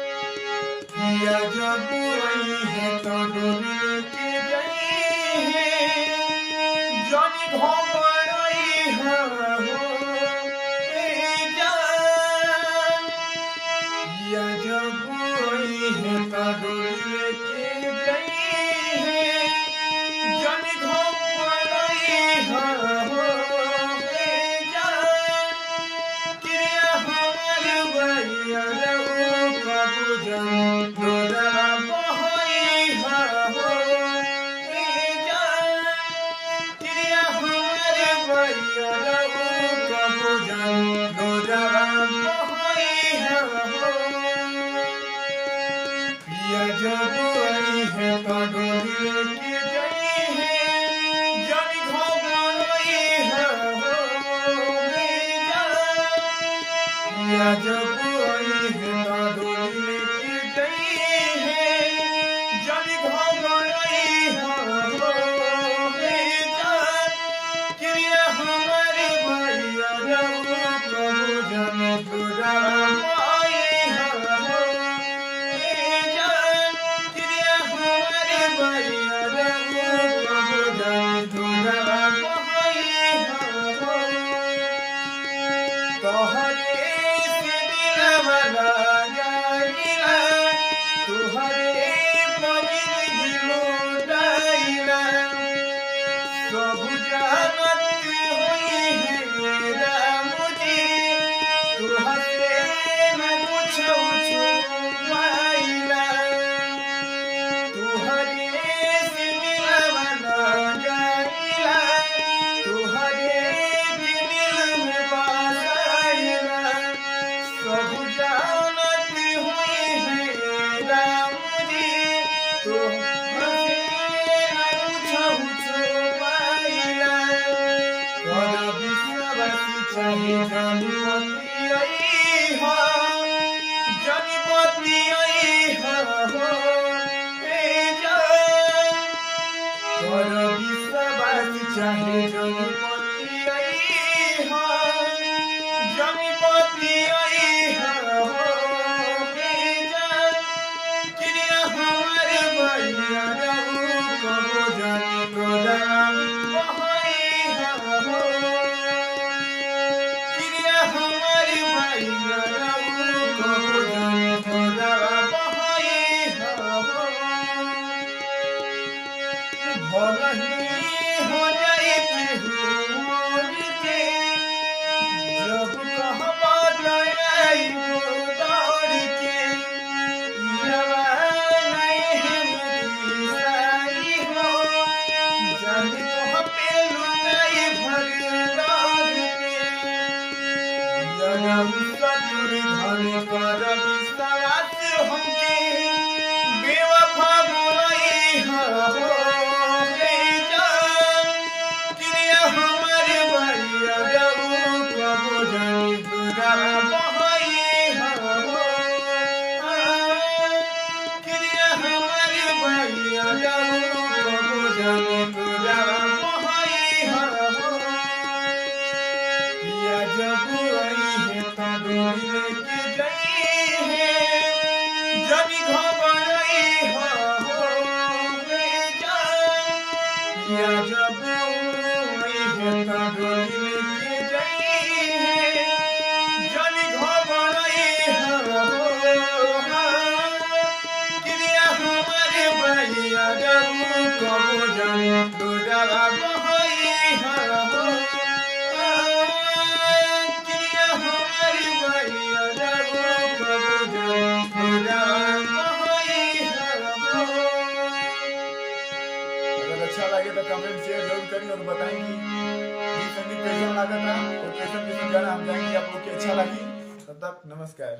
किया जब आई है तो डोली के गई है जानी घोड़ाई है जान किया जब आई है तो डोली के गई है जानी घोड़ाई है जान किया हमारे भैया रो कबू जान जब आई है तो डोली के गई है जानी घोड़ाई है जब आई है तो डोली के गई है जानी घोड़ाई है क्रिया हमारे भैया कबू जाने पूरा चाहे जनपति आई हो जनपति आई हो कर विश्वास चाहे जनपति आई हो जनपति आई हो क्रिया हमारे भैया कबो जानी गोदाम हो जाए के जब कहबा लड़ाई दौड़ के जानी कह पे लुटाई भर दौड़ के धन कर विश्वास हमके बेवफा बोलाई हो जब आई है तो डोली के गई है जानी घोड़ाई है जब आई है तो डोली के गई है जानी घोड़ाई क्रिया हमारे भैया कबो जानी दूरा अच्छा लगे तो कमेंट शेयर जरूर करिए और बताएं कि संगीत कैसा लगा था और कैसा गाना हम जाएंगे आप लोग को अच्छा लगी। तब तक नमस्कार।